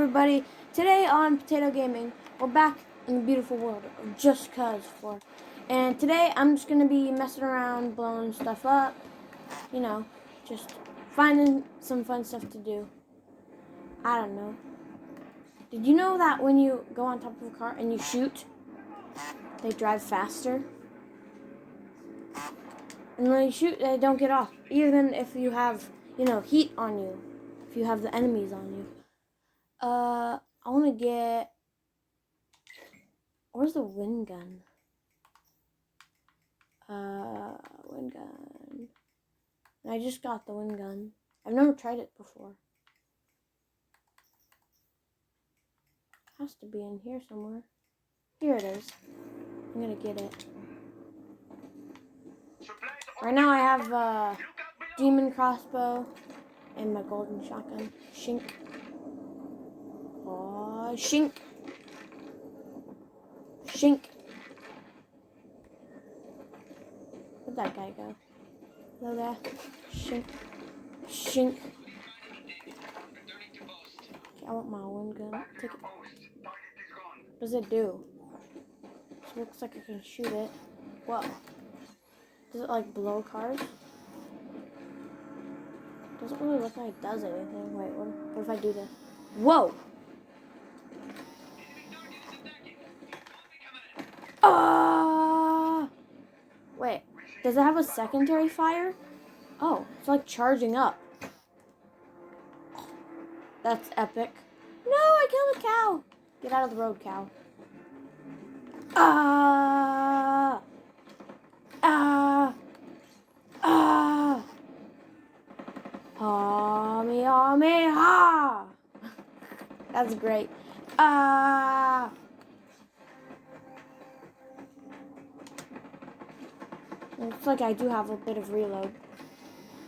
everybody, today on Potato Gaming, we're back in the beautiful world of Just Cause 4. And today I'm just going to be messing around, blowing stuff up, you know, just finding some fun stuff to do. I don't know. Did you know that when you go on top of a car and you shoot, they drive faster? And when you shoot, they don't get off, even if you have, heat on you, if you have the enemies on you. I want to get... Where's the wind gun? Wind gun. I just got the wind gun. I've never tried it before. It has to be in here somewhere. Here it is. I'm gonna get it. Right now I have a demon crossbow and my golden shotgun. Shink. Aw, shink. Shink. Where'd that guy go? Hello there. Shink. Shink. Okay, I want my wind gun. Take it. What does it do? It looks like I can shoot it. Whoa. Does it like blow cars? Doesn't really look like it does anything. Wait, what if I do this? Whoa! Wait, does it have a secondary fire? Oh, it's like charging up. That's epic. No, I killed a cow. Get out of the road, cow. Ha! That's great. Looks like I do have a bit of reload.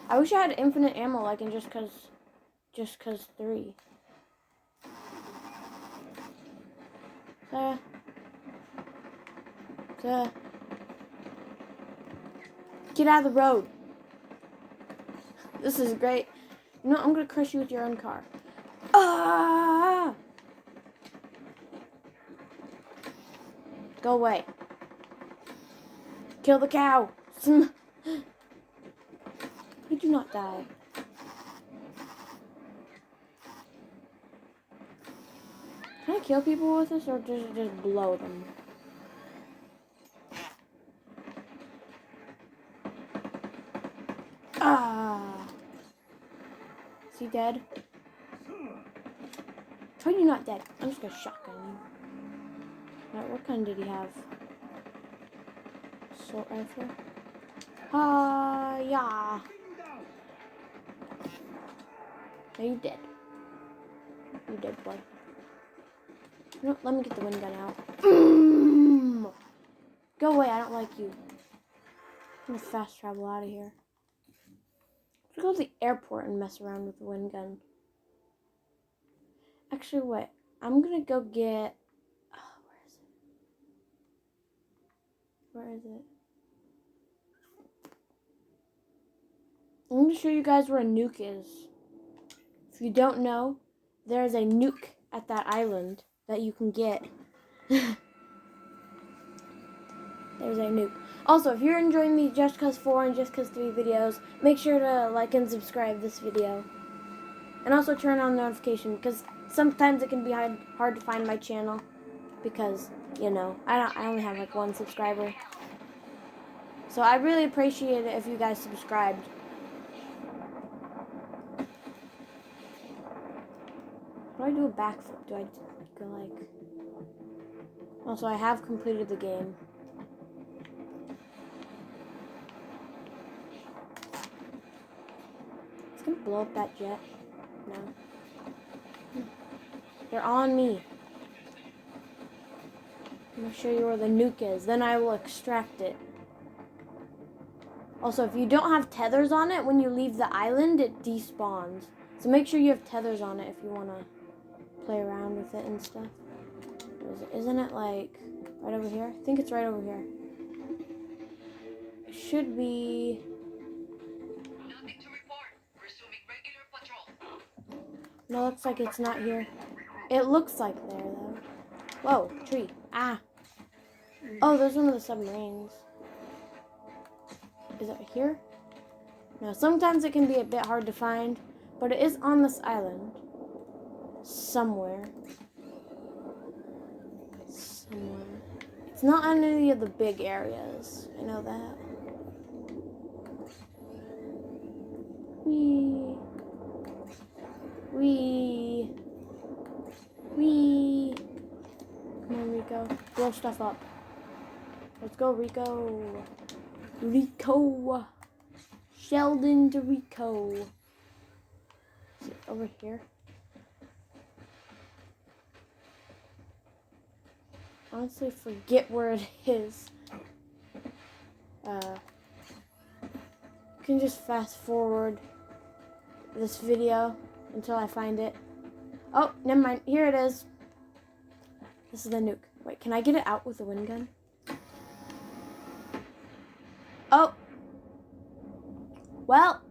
I wish I had infinite ammo like in Just Cause 3. Get out of the road. This is great. You know, I'm gonna crush you with your own car. Go away. Kill the cow. Did you not die? Can I kill people with this, or does it just blow them? Is he dead? Try you not dead. I'm just gonna shotgun you. Alright, what kind did he have? Assault rifle? Yeah. Are you dead? You dead, boy. No, let me get the wind gun out. Go away, I don't like you. I'm gonna fast travel out of here. Let's go to the airport and mess around with the wind gun. Actually, wait. I'm gonna go get... Where is it? I'm gonna show you guys where a nuke is. If you don't know, there is a nuke at that island that you can get. There's a nuke. Also, if you're enjoying the Just Cause 4 and Just Cause 3 videos, make sure to like and subscribe this video. And also turn on notification, because sometimes it can be hard to find my channel. Because, you know, I only have like 1 subscriber. So I really appreciate it if you guys subscribed. How do I do a backflip? Do I go like... Also, I have completed the game. It's gonna blow up that jet. No. They're on me. I'm gonna show you where the nuke is. Then I will extract it. Also, if you don't have tethers on it, when you leave the island, it despawns. So make sure you have tethers on it if you want to play around with it and stuff. Isn't it like right over here? I think it's right over here. It should be... Nothing to report. Resuming regular patrol. No, looks like it's not here. It looks like there, though. Whoa, tree. Ah. Oh, there's one of the submarines. Is it here? No, sometimes it can be a bit hard to find, but it is on this island. Somewhere. Somewhere. It's not on any of the big areas. I know that. Wee. Wee. Wee. Come on, Rico. Blow stuff up. Let's go, Rico. Rico. Sheldon to Rico. Is it over here? Honestly, forget where it is. You can just fast forward this video until I find it. Oh, never mind. Here it is. This is the nuke. Wait, can I get it out with the wind gun? Oh. Well.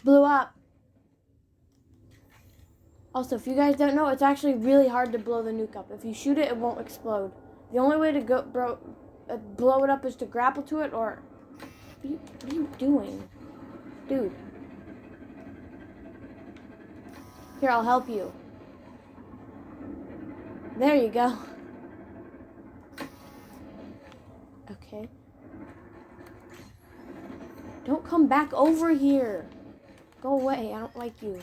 Blew up. Also, if you guys don't know, it's actually really hard to blow the nuke up. If you shoot it, it won't explode. The only way to blow it up is to grapple to it, or... What are you doing? Dude. Here, I'll help you. There you go. Okay. Don't come back over here. Go away. I don't like you.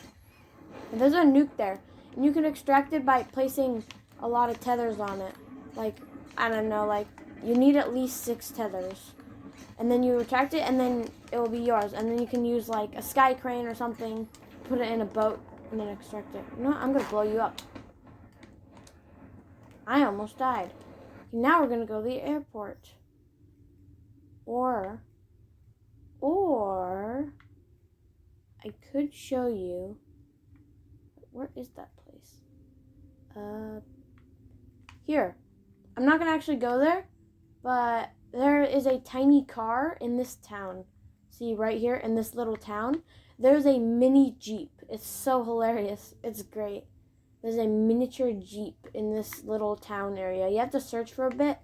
And there's a nuke there. And you can extract it by placing a lot of tethers on it. Like, I don't know, like, you need at least 6 tethers. And then you retract it, and then it will be yours. And then you can use, like, a sky crane or something, put it in a boat, and then extract it. You know what? I'm going to blow you up. I almost died. Now we're going to go to the airport. Or I could show you. Where is that place? Here. I'm not going to actually go there, but there is a tiny car in this town. See, right here in this little town, there's a mini Jeep. It's so hilarious. It's great. There's a miniature Jeep in this little town area. You have to search for a bit.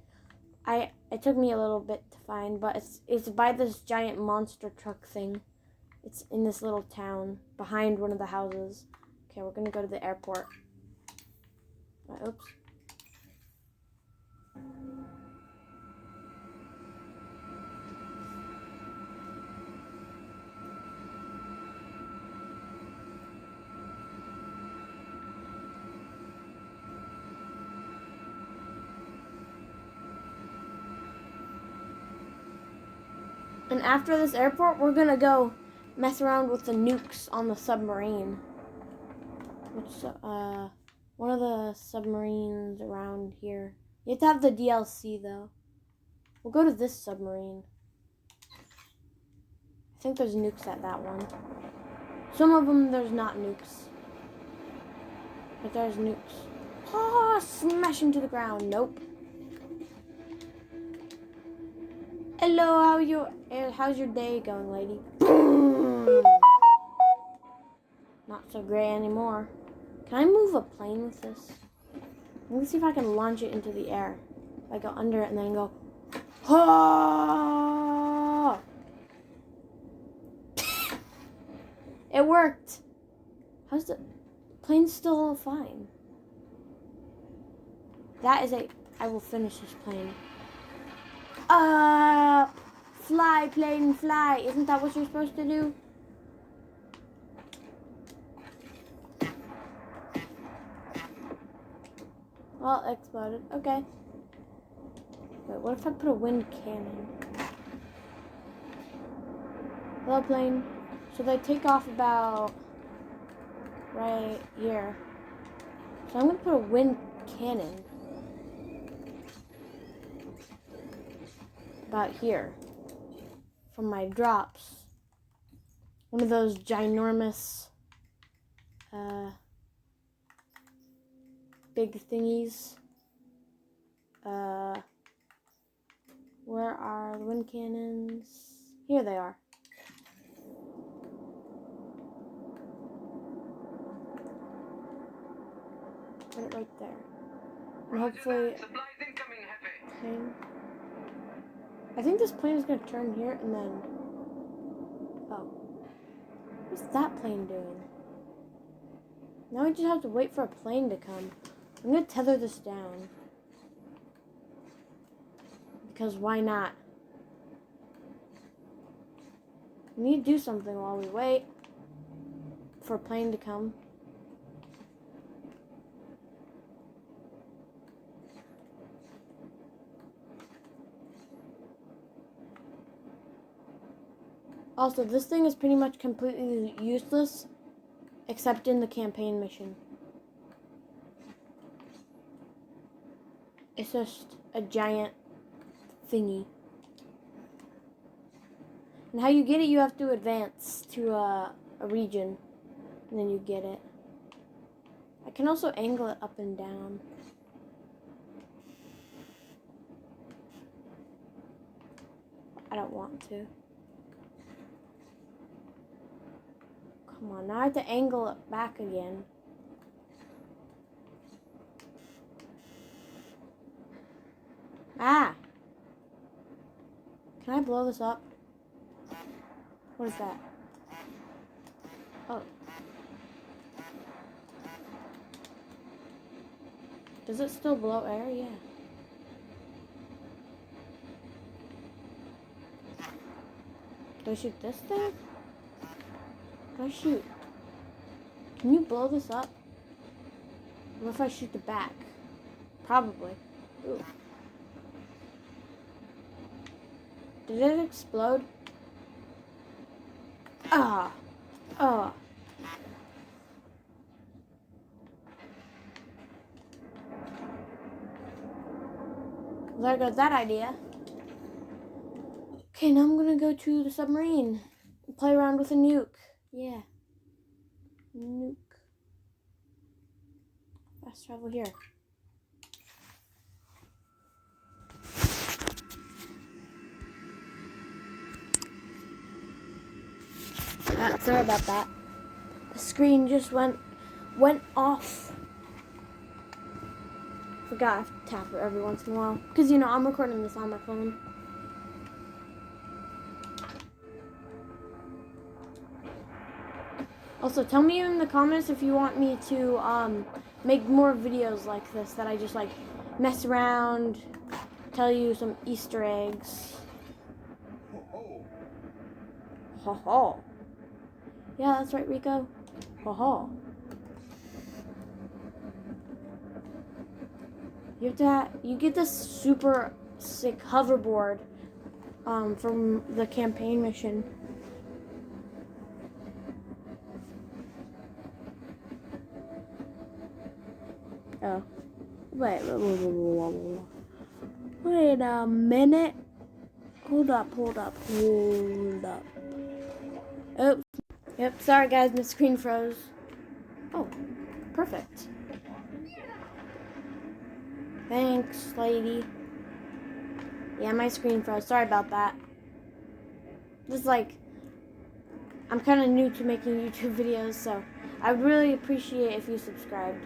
It took me a little bit to find, but it's by this giant monster truck thing. It's in this little town behind one of the houses. Okay, we're gonna go to the airport. Oops. And after this airport, we're gonna go mess around with the nukes on the submarine. Which, one of the submarines around here. You have to have the DLC, though. We'll go to this submarine. I think there's nukes at that one. Some of them, there's not nukes. But there's nukes. Oh, smash into the ground. Nope. Hello, how's your day going, lady? Boom! Not so great anymore. Can I move a plane with this? Let me see if I can launch it into the air. I go under it and then go. Oh! It worked. How's the plane still fine? That is I will finish this plane. Fly, plane, fly. Isn't that what you're supposed to do? Well, it exploded. Okay. Wait, what if I put a wind cannon? Hello, plane. So they take off about right here. So I'm going to put a wind cannon about here from my drops. One of those ginormous big thingies. Where are the wind cannons? Here they are. Put it right there. And hopefully... plane. I think this plane is going to turn here and then... Oh. What's that plane doing? Now I just have to wait for a plane to come. I'm going to tether this down. Because why not? We need to do something while we wait for a plane to come. Also, this thing is pretty much completely useless, except in the campaign mission. It's just a giant thingy. And how you get it, you have to advance to a region, and then you get it. I can also angle it up and down. I don't want to. Come on, now I have to angle it back again. Ah! Can I blow this up? What is that? Oh. Does it still blow air? Yeah. Do I shoot this thing? Do I shoot? Can you blow this up? What if I shoot the back? Probably. Ooh. Did it explode? Ah. Ah. There goes that idea. Okay, now I'm gonna go to the submarine and play around with a nuke. Yeah. Nuke. Fast travel here. Sorry about that. The screen just went off. Forgot I have to tap it every once in a while. Because, you know, I'm recording this on my phone. Also, tell me in the comments if you want me to make more videos like this, that I just like mess around, tell you some Easter eggs. Ho ho. Yeah, that's right, Rico. Ho ho. You get this super sick hoverboard from the campaign mission. Oh. Wait a minute. Hold up. Oops. Yep, sorry guys, my screen froze. Oh, perfect. Thanks, lady. Yeah, my screen froze. Sorry about that. This is like, I'm kind of new to making YouTube videos, so I would really appreciate if you subscribed.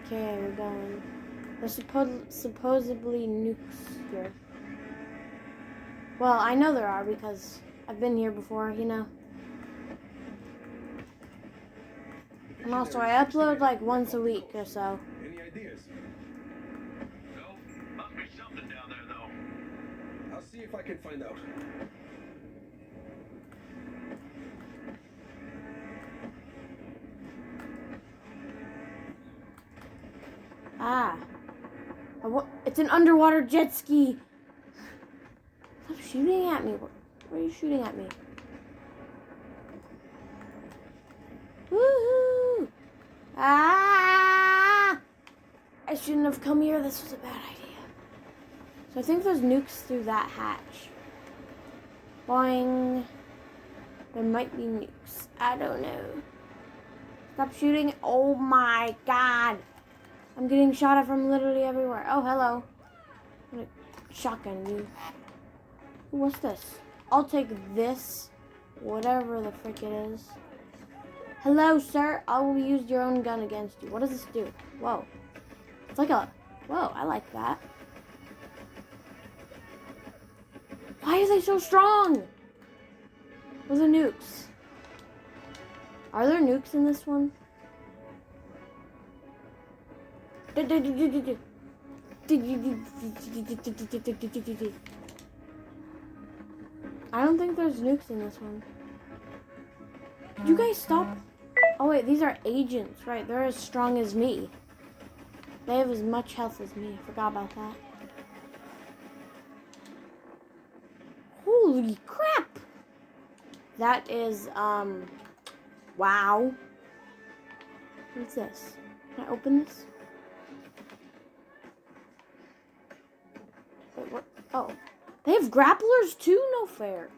Okay, we're going. There's supposedly nukes here. Well, I know there are because I've been here before, you know. And also, I upload like once a week or so. Any ideas? No, must be something down there, though. I'll see if I can find out. Ah. It's an underwater jet ski. Stop shooting at me. Why are you shooting at me? Woohoo! Ah! I shouldn't have come here. This was a bad idea. So I think there's nukes through that hatch. Boing. There might be nukes. I don't know. Stop shooting. Oh my god. I'm getting shot at from literally everywhere. Oh, hello. I'm gonna shotgun you. What's this? I'll take this. Whatever the frick it is. Hello, sir. I will use your own gun against you. What does this do? Whoa. It's like a... Whoa, I like that. Why are they so strong? Where's the nukes? Are there nukes in this one? I don't think there's nukes in this one. Did you guys stop? Oh wait, these are agents, right? They're as strong as me. They have as much health as me. I forgot about that. Holy crap! That is, wow. What's this? Can I open this? Wait, what? Oh. They have grapplers too? No fair.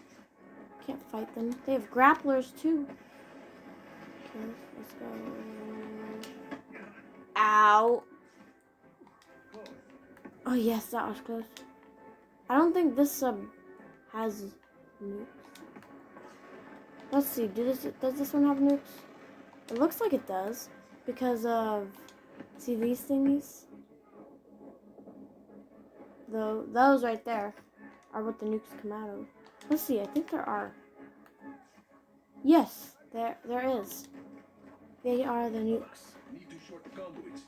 Can't fight them. They have grapplers too. Okay, let's go. Ow. Oh yes, that was close. I don't think this sub has nukes. Let's see, does this one have nukes? It looks like it does. Because of, see these thingies? Those right there are what the nukes come out of. Let's see, I think there are. Yes, there is. They are the nukes. Need to short the conduits.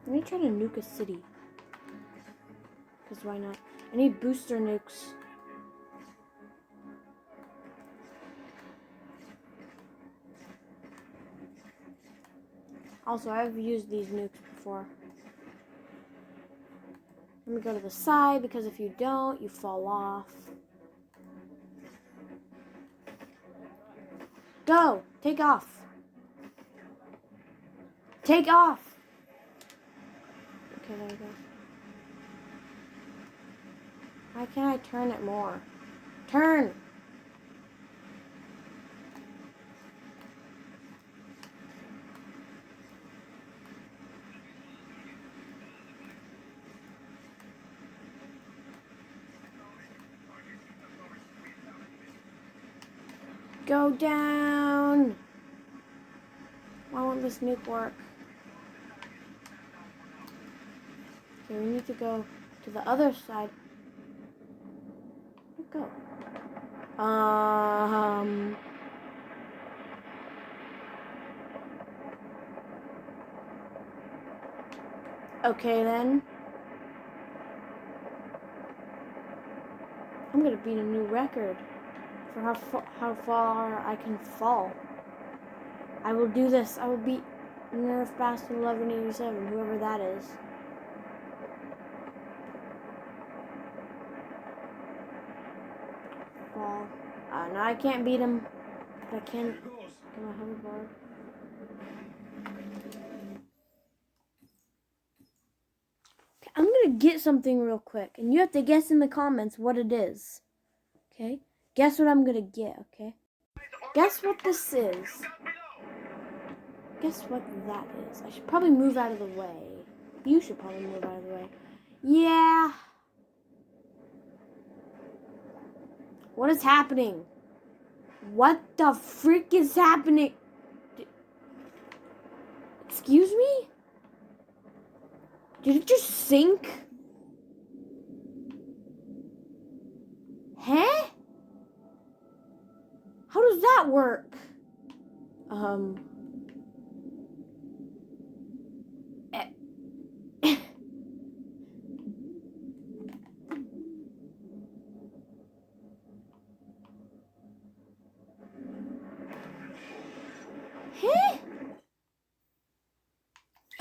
Let me try to nuke a city. Because why not? I need booster nukes. Also, I've used these nukes before. Let me go to the side, because if you don't, you fall off. Go! Take off! Take off! Okay, there we go. Why can't I turn it more? Turn! Go down! Why won't this nuke work? Okay, we need to go to the other side. Go. Okay then. I'm gonna beat a new record for how far I can fall. I will do this. I will beat Nerf Bastard 1187, whoever that is. Fall. No, I can't beat him. But I can get my hoverboard. Okay, I'm gonna get something real quick, and you have to guess in the comments what it is. Okay? Guess what I'm gonna get, okay? Guess what this is. Guess what that is. I should probably move out of the way. You should probably move out of the way. Yeah. What is happening? What the frick is happening? Excuse me? Did it just sink? Huh? How does that work? Huh?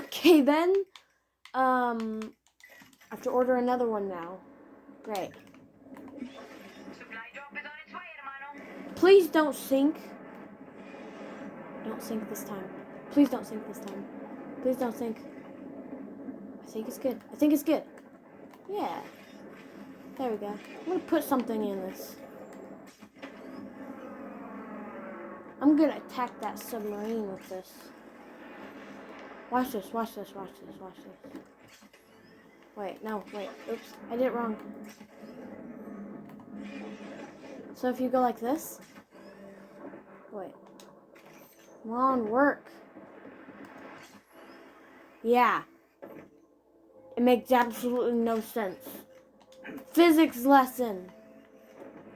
Okay then. I have to order another one now. Great. Please don't sink. Don't sink this time. Please don't sink this time. Please don't sink. I think it's good. I think it's good. Yeah. There we go. I'm gonna put something in this. I'm gonna attack that submarine with this. Watch this, watch this, watch this, watch this. Wait, no, wait. Oops, I did it wrong. So if you go like this. Wait. Come on, work. Yeah. It makes absolutely no sense. Physics lesson.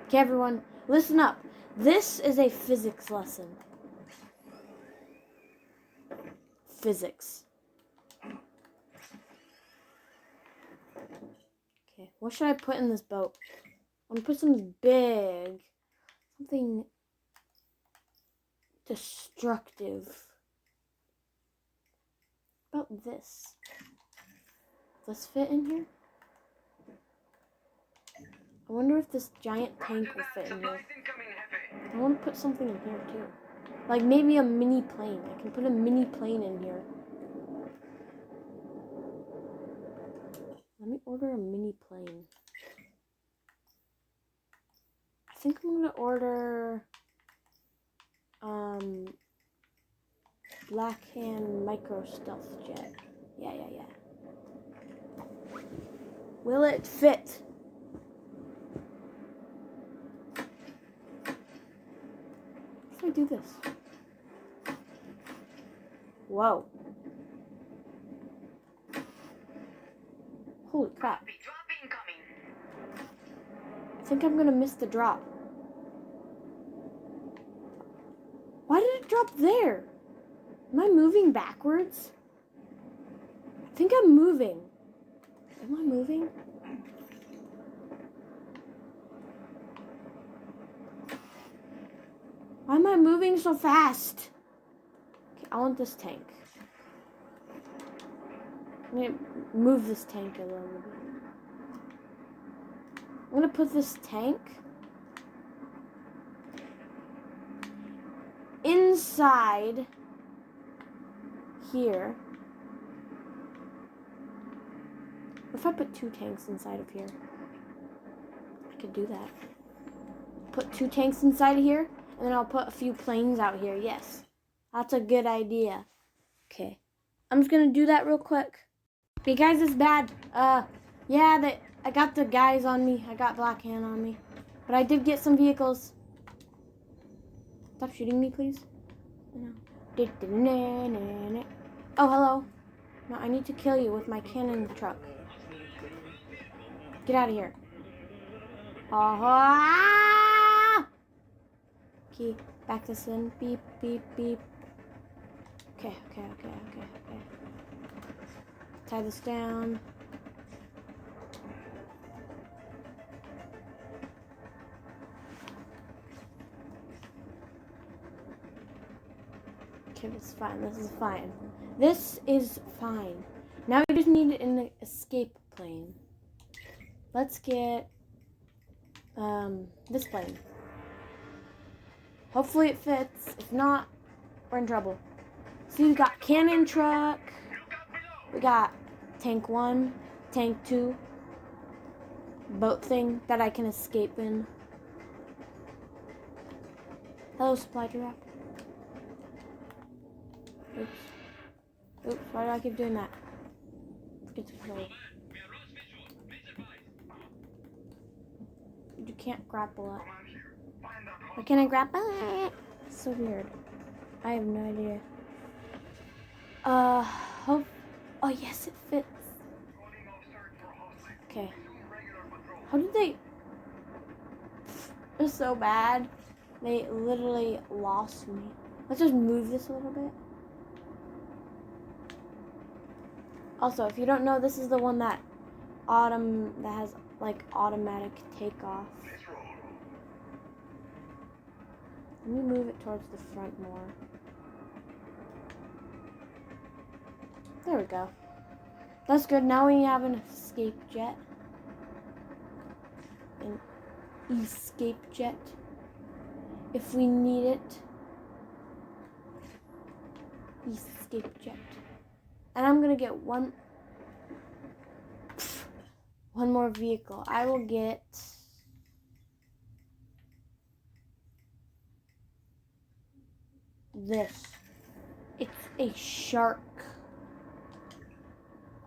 Okay, everyone, listen up. This is a physics lesson. Physics. Okay, what should I put in this boat? I'm gonna put something big. Something destructive. How about this? Does this fit in here? I wonder if this giant tank will fit in here. I want to put something in here too. Like maybe a mini plane. I can put a mini plane in here. Let me order a mini plane. I think I'm gonna order Black Hand Micro Stealth Jet. Yeah. Will it fit? How do I do this? Whoa. Holy crap. I think I'm gonna miss the drop. Why did it drop there? Am I moving backwards? I think I'm moving. Am I moving? Why am I moving so fast? Okay, I want this tank. I'm gonna move this tank a little bit. I'm gonna put this tank inside here. What if I put 2 tanks inside of here? I could do that. Put 2 tanks inside of here, and then I'll put a few planes out here. Yes, that's a good idea. Okay, I'm just gonna do that real quick. Hey guys, it's bad. Yeah, I got the guys on me. I got Black Hand on me, but I did get some vehicles. Stop shooting me, please. No. Oh, hello. No, I need to kill you with my cannon truck. Get out of here. Okay, back this in. Beep, beep, beep. Okay. Tie this down. Okay, this is fine. This is fine. Now we just need an escape plane. Let's get this plane. Hopefully it fits. If not, we're in trouble. So we got cannon truck. We got tank 1, tank 2, boat thing that I can escape in. Hello, supply drop. Oops, why do I keep doing that? Forget to control. You can't grapple it. Why can't I grapple it? It's so weird. I have no idea. Oh yes, it fits. Okay. How did they? It was so bad. They literally lost me. Let's just move this a little bit. Also, if you don't know, this is the one that has like automatic takeoff. Let me move it towards the front more. There we go. That's good. Now we have an escape jet. An escape jet. If we need it. Escape jet. And I'm gonna get one more vehicle. I will get this. It's a shark.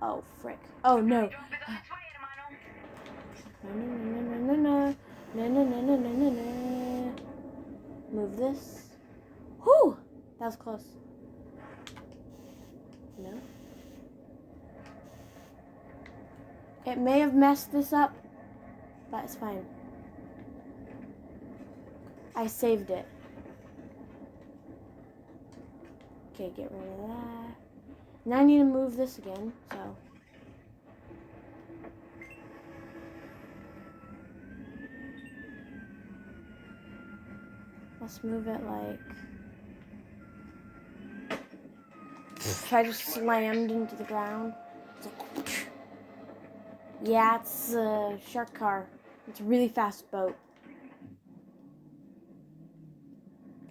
Oh, frick. Oh, no. Move this. Whew! That was close. No. It may have messed this up, but it's fine. I saved it. Okay, get rid of that. Now I need to move this again, so. Let's move it like. I just slammed into the ground. It's like, yeah, it's a shark car. It's a really fast boat.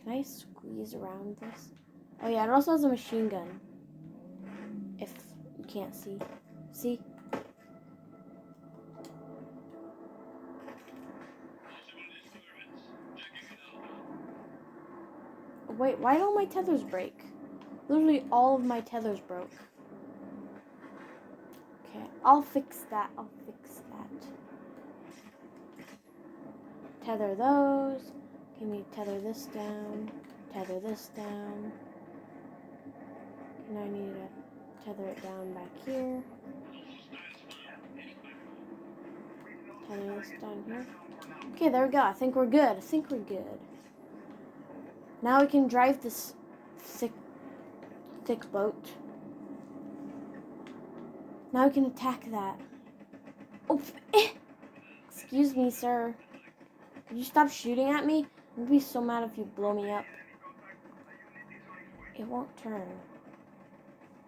Can I squeeze around this? Oh yeah, it also has a machine gun. If you can't see. See? Wait, why don't my tethers break? Literally all of my tethers broke. Okay, I'll fix that. I'll fix that. Tether those. Can we tether this down? Tether this down. And I need to tether it down back here. Tether this down here. Okay, there we go. I think we're good. I think we're good. Now we can drive this thick boat. Now we can attack that. Oh, excuse me, sir. Could you stop shooting at me? I'm gonna be so mad if you blow me up. It won't turn.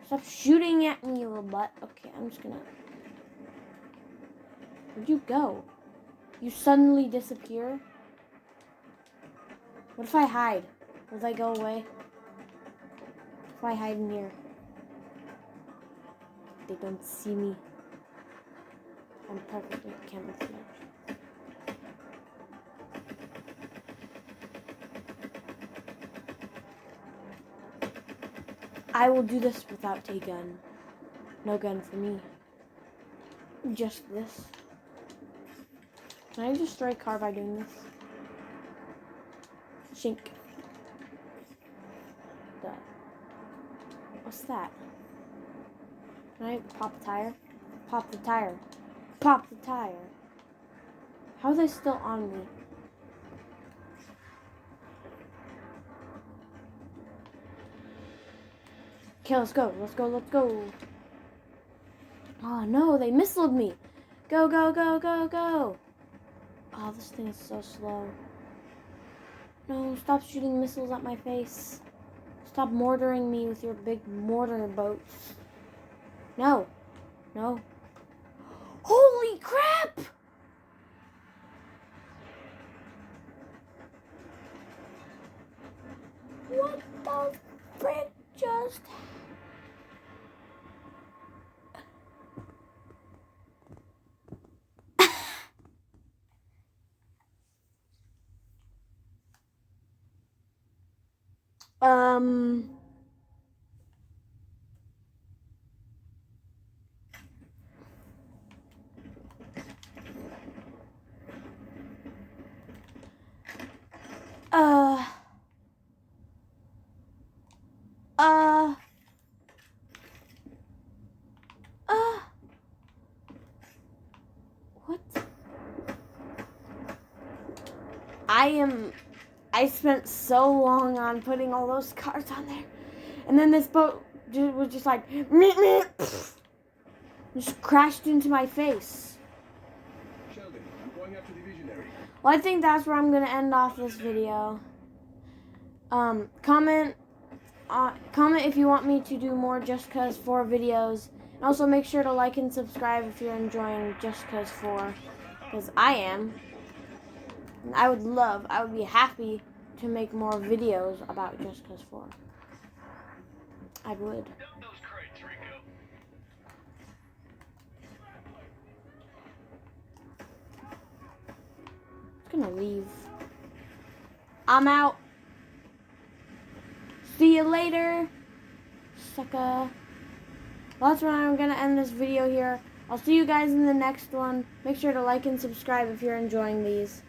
Stop shooting at me, you little butt. Okay, I'm just gonna... Where'd you go? You suddenly disappear? What if I hide? Will they go away? If I hide in here? They don't see me. I'm perfectly camouflaged. I will do this without a gun. No gun for me. Just this. Can I destroy a car by doing this? Shink. Duh. What's that? Can I pop the tire? Pop the tire. Pop the tire. How are they still on me? Okay, let's go. Let's go. Let's go. Oh no, they missiled me. Go, go, go, go, go. Oh, this thing is so slow. No, stop shooting missiles at my face. Stop mortaring me with your big mortar boats. No. No. Holy crap! What the frick just uh what? I spent so long on putting all those cars on there. And then this boat was just like, just crashed into my face. Sheldon, I'm going after the visionary. Well, I think that's where I'm going to end off this video. Comment if you want me to do more Just Cause 4 videos. And also make sure to like and subscribe if you're enjoying Just Cause 4. Because I am. And I would be happy to make more videos about Just Cause 4. I would. Dump those crates, Rico. I'm gonna leave. I'm out. See you later, sucker. Well, that's when I'm gonna end this video here. I'll see you guys in the next one. Make sure to like and subscribe if you're enjoying these.